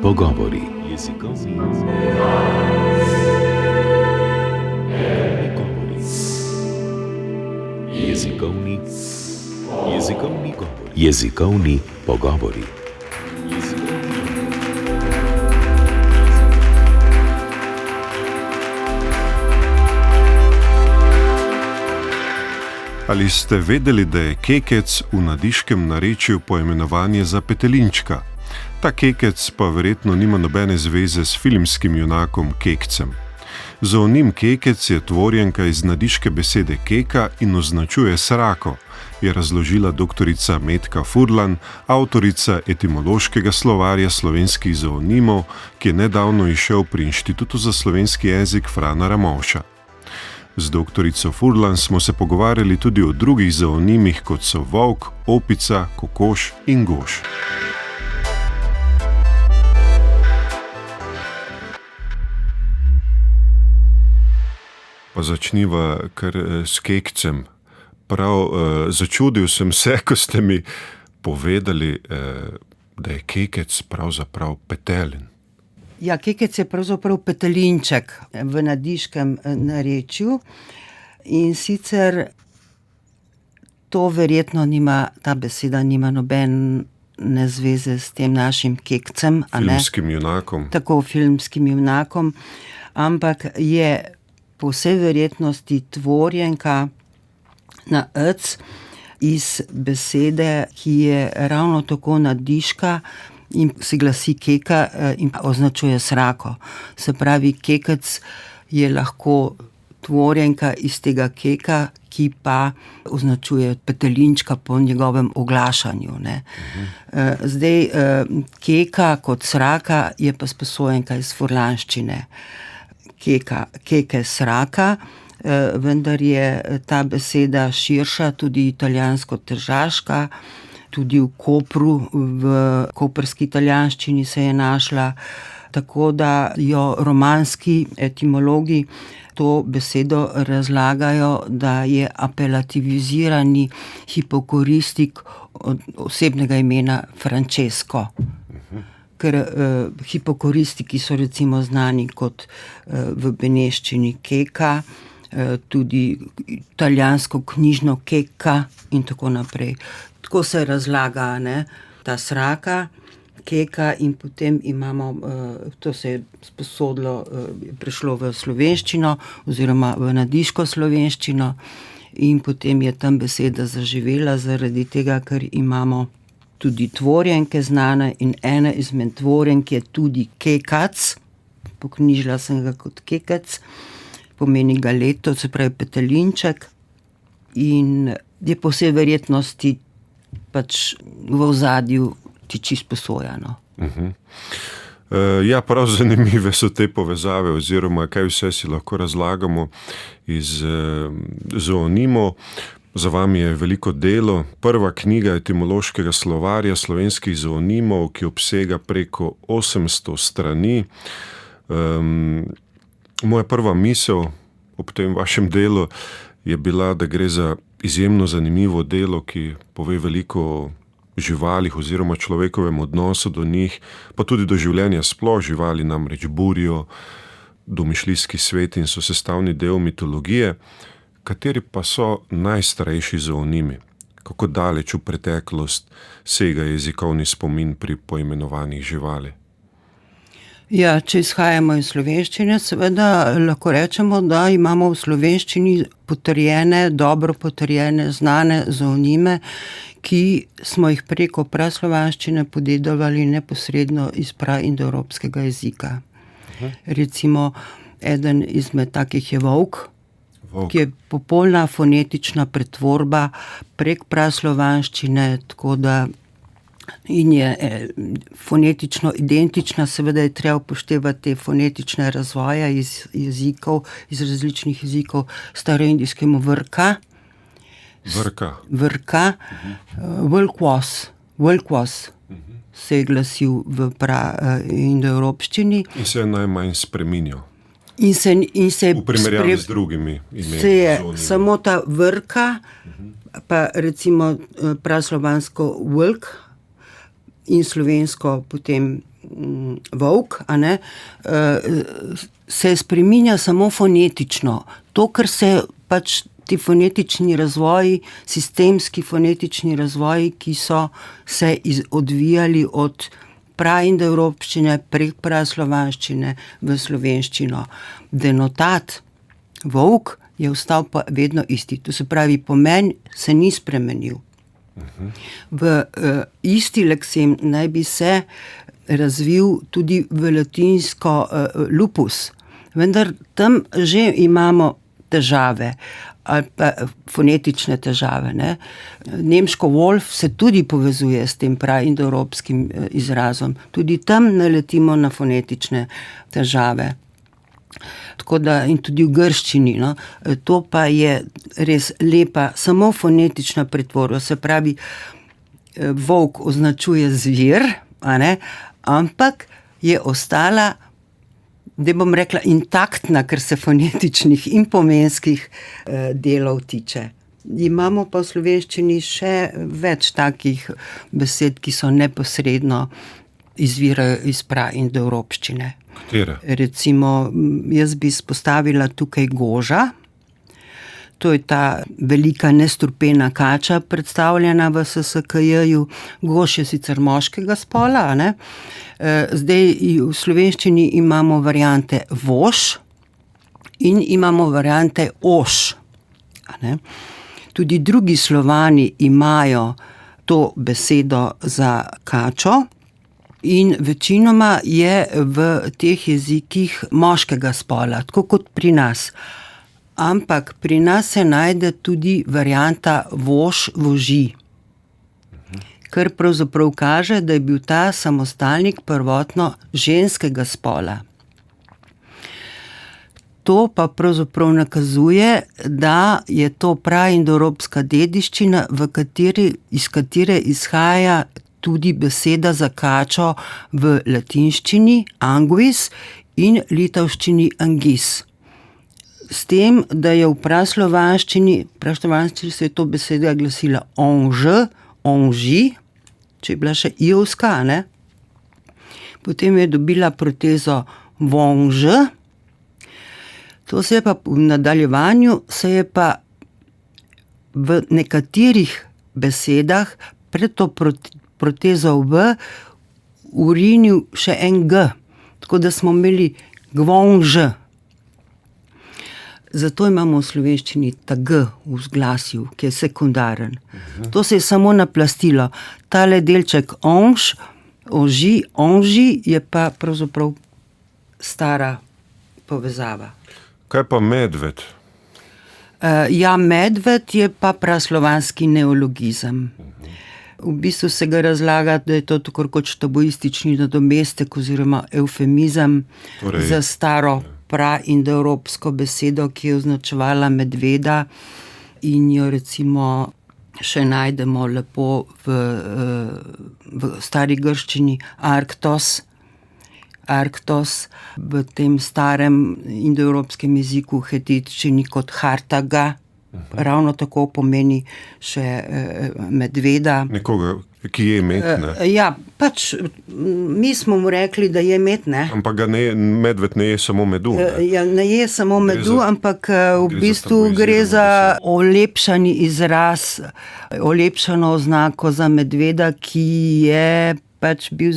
Pogovori. Jezikovni pogovori. Ali ste vedeli, da je kekec v nadiškem narečju poimenovanje za petelinčka? Ta kekec pa verjetno nima nobene zveze s filmskim junakom Kekcem. Zoonim kekec je tvorjenka iz nadiške besede keka in označuje srako, je razložila doktorica Metka Furlan, avtorica etimološkega slovarja slovenskih zoonimov, ki je nedavno izšel pri Inštitutu za slovenski jezik Frana Ramovša. Z doktorico Furlan smo se pogovarjali tudi o drugih zoonimih, kot so volk, opica, kokoš in goš. Pa začniva kar s kekcem. Prav začudil sem se, ko ste mi povedali, da je kekec pravzaprav petelin. Ja, kekec je pravzaprav petelinček v nadiškem narečju in sicer to verjetno ta beseda nima nobene zveze s tem našim kekcem, a ne? Filmskim junakom. Tako, filmskim junakom, ampak je po vsej verjetnosti tvorjenka na ec iz besede, ki je ravno tako nadiška in se glasi keka in označuje srako. Se pravi, kekec je lahko tvorjenka iz tega keka, ki pa označuje petelinčka po njegovem oglašanju, ne. Zdaj, keka kot sraka je pa sposojenka iz furlanščine. Keke sraka, vendar je ta beseda širša, tudi italijansko-tržaška, tudi v Kopru, v koprski italijanščini se je našla, tako da jo romanski etimologi to besedo razlagajo, da je apelativizirani hipokoristik od osebnega imena Francesco. Ker hipokoristiki so recimo znani kot v beneščini keka, tudi italijansko knjižno keka in tako naprej. Tako se razlaga, ne, ta sraka, keka in potem imamo, to se je sposodilo, prišlo v slovenščino oziroma v nadiško slovenščino in potem je tam beseda zaživela zaradi tega, ker imamo tudi tvorjenke znane in ena izmed tvorjenk je tudi kekac, poknjižila sem ga kot kekac, pomeni ga leto, se pravi petelinček in je po vsej verjetnosti pač v ozadju tiči sposojano. Ja, prav zanimive so te povezave oziroma kaj vse si lahko razlagamo iz zoonimov. Za vami je veliko delo, prva knjiga etimološkega slovarja slovenskih zoonimov, ki obsega preko 800 strani. Moja prva misel ob tem vašem delu je bila, da gre za izjemno zanimivo delo, ki pove veliko o živalih oziroma človekovem odnosu do njih, pa tudi do življenja sploh. Živali namreč burijo domišljijski svet in so sestavni del mitologije. Kateri pa so najstarejši zoonimi? Kako daleč v preteklost sega jezikovni spomin pri poimenovanjih živali? Ja, če izhajamo iz slovenščine, seveda lahko rečemo, da imamo v slovenščini potrjene, dobro potrjene, znane zoonime, ki smo jih preko praslovanščine podedovali neposredno iz praindoevropskega jezika. Recimo, eden izmed takih je volk, ki je popolna fonetična pretvorba prek praslovanščine, tako da in je fonetično identična, seveda je treba upoštevati te fonetične razvoje iz jezikov, iz različnih jezikov, staroindijskemu vrka. Vrkvos se je glasil v praindoevropščini. In se je najmanj spreminjal. In se v primerjavi z drugimi imeni. Se je samo ta vrka, pa recimo praslovansko vlk in slovensko potem volk, a ne, se spreminja samo fonetično. To, kar se pač ti fonetični razvoji, sistemski fonetični razvoji, ki so se odvijali od praindoevropščine prek praslovanščine v slovenščino. Denotat, volk, je ostal pa vedno isti. To se pravi, pomen se ni spremenil. V isti leksem naj bi se razvil tudi v latinsko lupus, vendar tam že imamo težave ali pa fonetične težave. Ne? Nemško wolf se tudi povezuje s tem praindoevropskim izrazom. Tudi tam naletimo na fonetične težave. Tako da, in tudi v grščini, no? To pa je res lepa, samo fonetična pretvorba, se pravi, volk označuje zvir, a ne? Ampak je ostala, da bom rekla, intaktna, kar se fonetičnih in pomenskih delov tiče. Imamo pa v slovenščini še več takih besed, ki so neposredno izvirajo iz praindoevropščine. Katere? Recimo, jaz bi izpostavila tukaj goža. To je ta velika nestrupena kača, predstavljena v SSKJ-ju. Gož je sicer moškega spola, a ne? Zdaj v slovenščini imamo variante vož in imamo variante oš. A ne? Tudi drugi Slovani imajo to besedo za kačo in večinoma je v teh jezikih moškega spola, tako kot pri nas. Ampak pri nas se najde tudi varianta vož, voži, kar pravzaprav kaže, da je bil ta samostalnik prvotno ženskega spola. To pa pravzaprav nakazuje, da je to praindoevropska dediščina, iz katere izhaja tudi beseda za kačo v latinščini anguis in litovščini angis. S tem, da je v praslovanščini se je to beseda glasila onž, onži, če je bila še ijovska, ne? Potem je dobila protezo vonž. To se je pa v nadaljevanju, se je pa v nekaterih besedah pred to protezo v urinil še en g, tako da smo imeli gvonž. Zato imamo v slovenščini ta g v vzglasju, ki je sekundaren. To se je samo naplastilo. Tale delček onž, oži, onži je pa pravzaprav stara povezava. Kaj pa medved? Ja, medved je pa praslovanski neologizem. V bistvu se ga razlaga, da je to tako kot tabuistični nadomestek oziroma eufemizem za staro praindoevropsko besedo, ki je označevala medveda in jo recimo še najdemo lepo v stari grščini arktos, v tem starem indoevropskem jeziku hetiččini kot hartaga, ravno tako pomeni še medveda. Nekoga, ki je med, ne? Ja, pač mi smo mu rekli, da je med, ne? Ampak medved ne je samo medu, ne? Ja, ne je samo medu, ampak v bistvu gre za olepšani izraz, olepšano oznako za medveda, ki je pač bil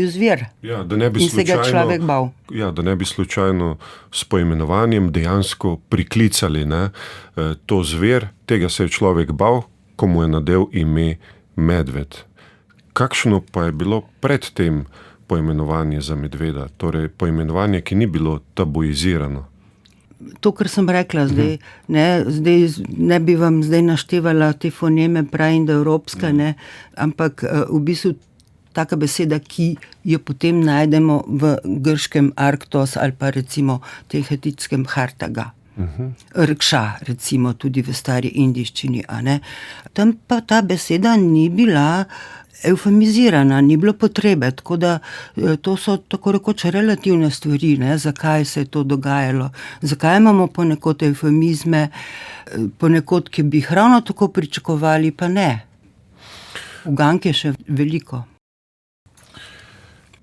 zvir. Ja, da ne bi in se ga človek bal. Ja, da ne bi slučajno s poimenovanjem dejansko priklicali, ne, to zver, tega se je človek bal, ko mu je nadel ime medved. Kakšno pa je bilo pred tem poimenovanje za medveda? Torej, poimenovanje, ki ni bilo tabuizirano. To, kar sem rekla zdaj, ne bi vam zdaj naštevala te foneme praindoevropske, ne, ampak v bistvu taka beseda, ki jo potem najdemo v grškem arktos ali pa recimo hetičskem hartaga. Rkša, recimo tudi v stari indiščini, a ne. Tam pa ta beseda ni bila eufemizirana, ni bilo potrebe, tako da to so tako rekoč relativne stvari, ne, zakaj se je to dogajalo, zakaj imamo ponekod eufemizme, ponekod, ki bi jih ravno tako pričakovali, pa ne. Ugank je še veliko.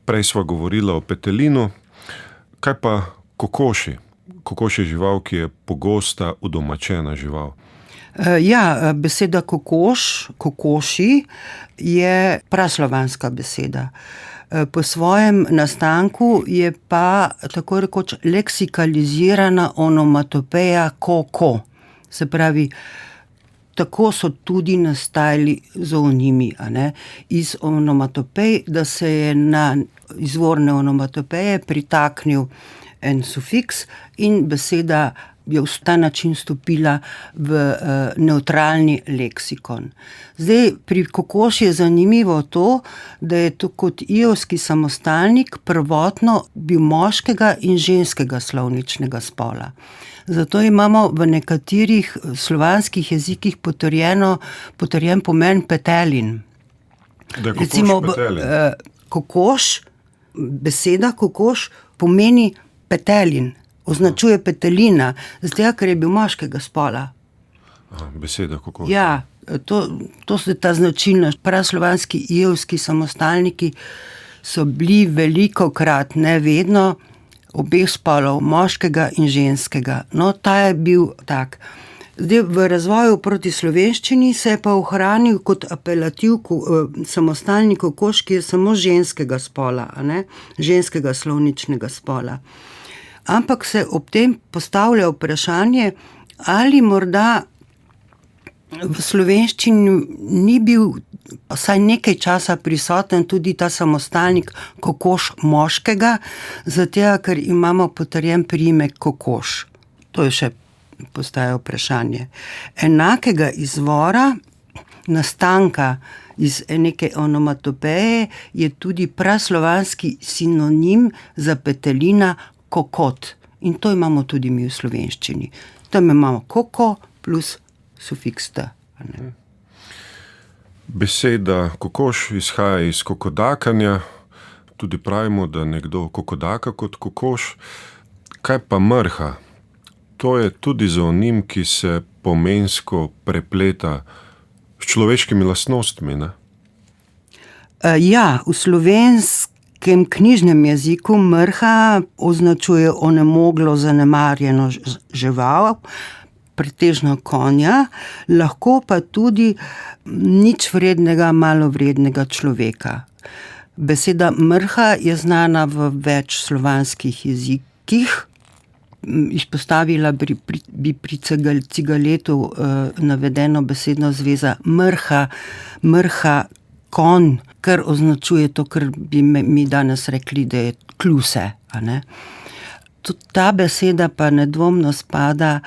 Prej sva govorila o petelinu. Kaj pa kokoši? Kokoš je žival, ki je pogosta udomačena žival. Ja, beseda kokoš, kokoši je praslovanska beseda. Po svojem nastanku je pa tako rekoč leksikalizirana onomatopeja koko. Se pravi, tako so tudi nastajali zoonimi, iz onomatopej, da se je na izvorne onomatopeje pritaknil en sufiks in beseda je v ta način stopila v nevtralni leksikon. Zdaj, pri kokoši je zanimivo to, da je to kot ijevski samostalnik prvotno bil moškega in ženskega slovničnega spola. Zato imamo v nekaterih slovanskih jezikih potrjen pomen petelin. Da je kokoš Recimo, petelin. Kokoš, beseda kokoš pomeni petelin, označuje petelina, zdaj, ker je bil moškega spola. Beseda kokoš. Ja, to so ta značilna. Praslovanski ijevski samostalniki so bili velikokrat, ne vedno, obeh spolov, moškega in ženskega. No, ta je bil tak. Zdaj, v razvoju proti slovenščini se je pa ohranil kot apelativ samostalni kokoš, ki je samo ženskega spola, ženskega slovničnega spola. Ampak se ob tem postavlja vprašanje, ali morda v slovenščini ni bil vsaj nekaj časa prisoten tudi ta samostalnik kokoš moškega, zato ker imamo potrjen priimek kokoš. To je še postaja vprašanje. Enakega izvora, nastanka iz neke onomatopeje je tudi praslovanski sinonim za petelina kokot. In to imamo tudi mi v slovenščini. Tam imamo koko plus sufiks t. Beseda kokoš izhaja iz kokodakanja. Tudi pravimo, da nekdo kokodaka kot kokoš. Kaj pa mrha? To je tudi zoonim, ki se pomensko prepleta s človeškimi lastnostmi, ne? Ja, v slovenskem knjižnem jeziku mrha označuje onemoglo, zanemarjeno žival, pretežno konja, lahko pa tudi nič vrednega, malo vrednega človeka. Beseda mrha je znana v več slovanskih jezikih. Izpostavila bi pri Cigaletu navedeno besedno zveza mrha konj, kar označuje to, kar bi mi danes rekli, da je kluse. Tudi ta beseda pa nedvomno spada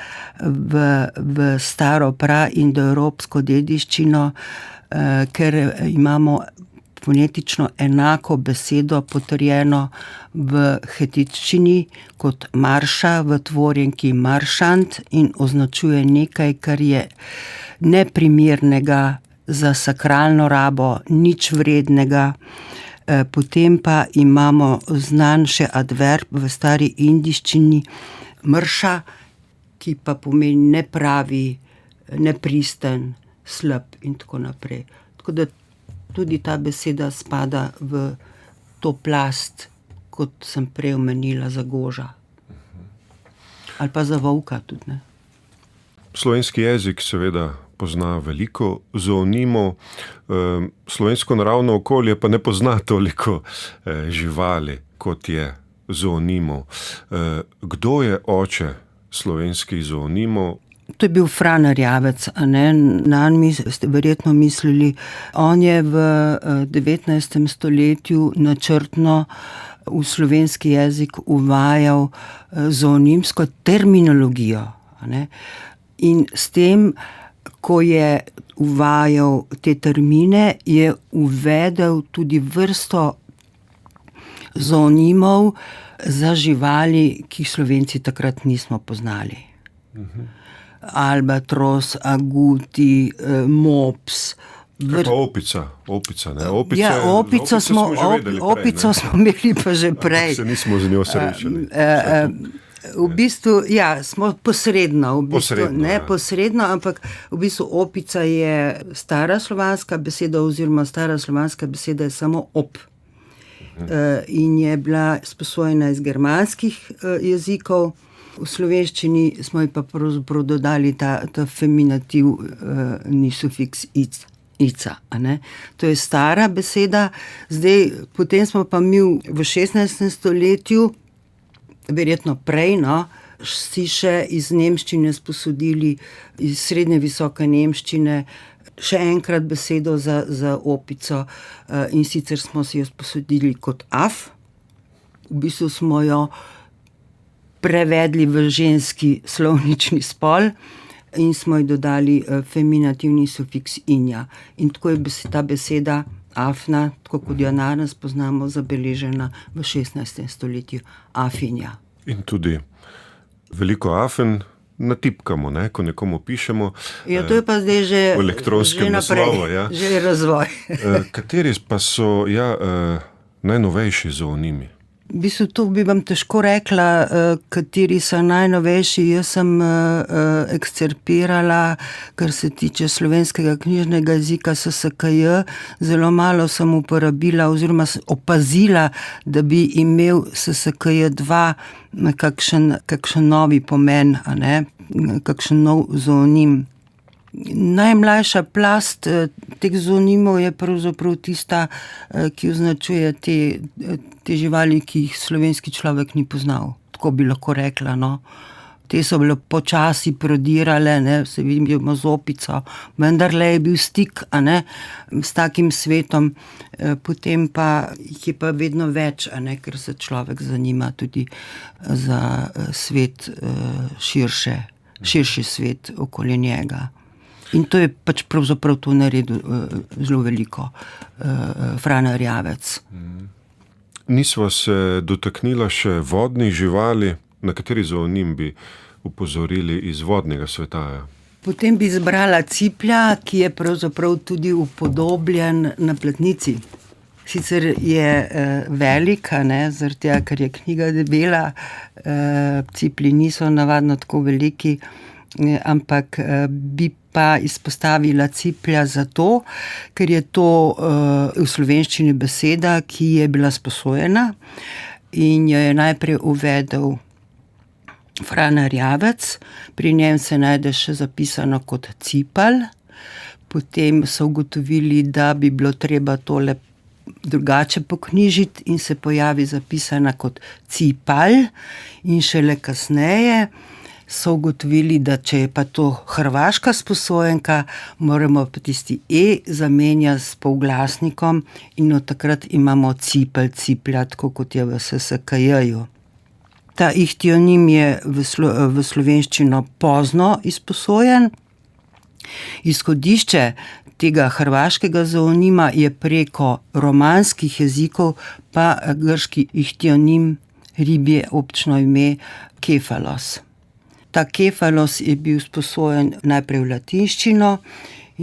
v staro praindoevropsko dediščino, ker imamo fonetično enako besedo potrjeno v hetiččini kot marša v tvorjenki maršant in označuje nekaj, kar je neprimernega za sakralno rabo, nič vrednega. Potem pa imamo znan še adverb v stari indiščini mrša, ki pa pomeni nepravi, nepristen, slab in tako naprej. Tako da tudi ta beseda spada v to plast, kot sem prej omenila, za goža. Ali pa za volka tudi, ne. Slovenski jezik seveda pozna veliko zoonimov, slovensko naravno okolje pa ne pozna toliko živali, kot je zoonimov. Kdo je oče slovenskih zoonimov? To je bil Fran Erjavec, nanj ste verjetno mislili. On je v 19. stoletju načrtno v slovenski jezik uvajal zoonimsko terminologijo. In s tem, ko je uvajal te termine, je uvedel tudi vrsto zoonimov za živali, ki jih Slovenci takrat nismo poznali. Albatros, aguti, mops. Pa opica, ne? Opico smo imeli pa že prej. Se nismo z njo srečali. V bistvu, ja, smo posredno, posredno, ampak v bistvu opica je stara slovanska beseda oziroma stara slovanska beseda je samo op. in je bila sposojena iz germanskih jezikov. V slovenščini smo ji pa pravzaprav dodali ta feminativ ni sufiks ica. To je stara beseda. Zdaj, potem smo pa mi v 16. stoletju, verjetno prej, si še iz nemščine sposodili, iz srednje visoke nemščine, še enkrat besedo za opico, in sicer smo si jo sposodili kot af. V bistvu smo jo prevedli v ženski slovnični spol in smo ji dodali feminativni sufiks inja. In tako je ta beseda afna, tako kot jo danes poznamo, zabeležena v 16. stoletju, afinja. In tudi veliko afen natipkamo, ko nekomu pišemo. Ja, to je pa zdaj že v elektronskem naslovu. Ja. Že je razvoj. Kateri pa so najnovejši zoonimi? V bistvu to bi vam težko rekla, kateri so najnovejši. Jaz sem ekscerpirala, kar se tiče slovenskega knjižnega jezika SSKJ, zelo malo sem uporabila oziroma opazila, da bi imel SSKJ 2 kakšen novi pomen, kakšen nov zoonim. Najmlajša plast teh zoonimov je pravzaprav tista, ki označuje te živali, ki jih slovenski človek ni poznal. Tako bi lahko rekla, Te so bile počasi prodirale, se vidimo z opico, vendarle je bil stik, s takim svetom, potem pa jih je pa vedno več, ker se človek zanima tudi za svet širši svet okoli njega. In to je pač pravzaprav to naredil zelo veliko Frana Erjavec. Nisva se dotaknila še vodnih živali, na kateri zoonim bi upozorili iz vodnega sveta? Potem bi izbrala ciplja, ki je pravzaprav tudi upodobljen na platnici. Sicer je velik, zaradi tega, ker je knjiga debela, ciplji niso navadno tako veliki, ampak bi pa izpostavila ciplja zato, ker je to v slovenščini beseda, ki je bila sposojena in jo je najprej uvedel Fran Erjavec. Pri njem se najde še zapisano kot cipelj. Potem so ugotovili, da bi bilo treba tole drugače poknjižiti in se pojavi zapisana kot cipalj, in šele kasneje so ugotovili, da če je pa to hrvaška sposojenka, moramo pa tisti zamenjati s polglasnikom in od takrat imamo cipelj, ciplja, tako kot je v SSKJ-ju. Ta ihtionim je v slovenščino pozno izposojen. Izhodišče tega hrvaškega zoonima je preko romanskih jezikov pa grški ihtionim, ribje občno ime kefalos. Ta kefalos je bil sposojen najprej v latinščino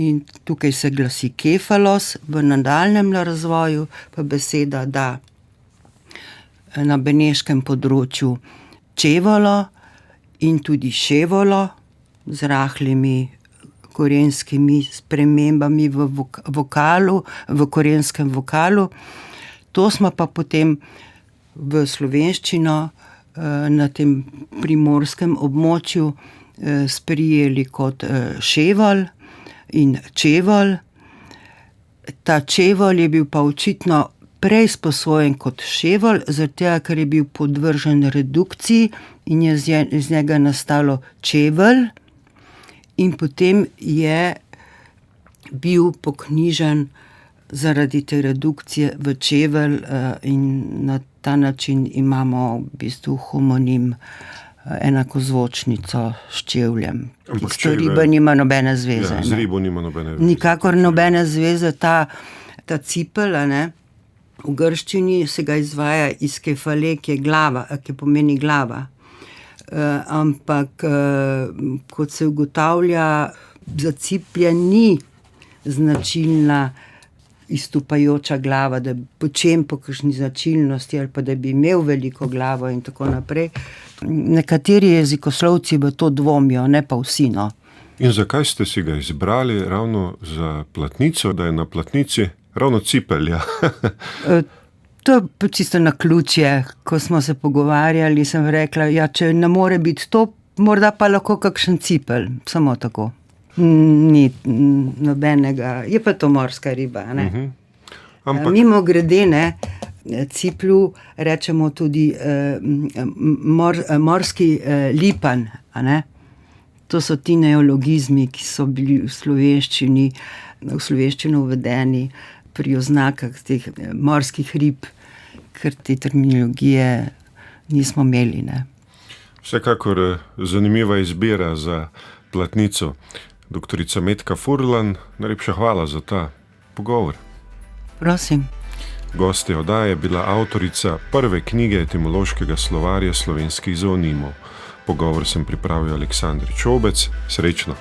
in tukaj se glasi kefalos, v nadaljnjem razvoju pa beseda da na beneškem področju čevolo in tudi ševolo z rahlimi korenskimi spremembami v vokalu, v korenskem vokalu. To smo pa potem v slovenščino na tem primorskem območju sprijeli kot ševol in čevol. Ta čevol je bil pa očitno prej sposojen kot ševol, zaradi tega, ker je bil podvržen redukciji in je iz njega nastalo čevelj, in potem je bil poknjižen zaradi te redukcije v čevelj, in na ta način imamo v bistvu homonim, enakozvočnico s čevljem. Ampak S to ribo nima nobene zveze. Ja, z ribo nima nobene zveze. Nikakor nobene zveze. Ta cipelj, v grščini se ga izvaja iz kefale, ki je glava, ki pomeni glava. Ampak kot se ugotavlja, za ciplje ni značilna izstopajoča glava, da počem po kakšni značilnosti ali pa da bi imel veliko glavo in tako naprej. Nekateri jezikoslovci v to dvomijo, ne pa vsi. In zakaj ste si ga izbrali ravno za platnico, da je na platnici ravno cipelja? To je pa čisto naključje. Ko smo se pogovarjali, sem rekla, ja, če ne more biti to, morda pa lahko kakšen cipelj, samo tako. Ni nobenega, je pa to morska riba, ne? Ampak Mimo grede, ne, ciplju rečemo tudi morski lipan, a ne? To so ti neologizmi, ki so bili v slovenščino uvedeni pri oznakah teh morskih rib, ker te terminologije nismo imeli, ne. vsekakor zanimiva izbira za platnico. Doktorica Metka Furlan, najlepša hvala za ta pogovor. Prosim. Gostja oddaje je bila avtorica prve knjige etimološkega slovarja slovenskih zoonimov. Pogovor sem pripravil Aleksandr Čobec. Srečno!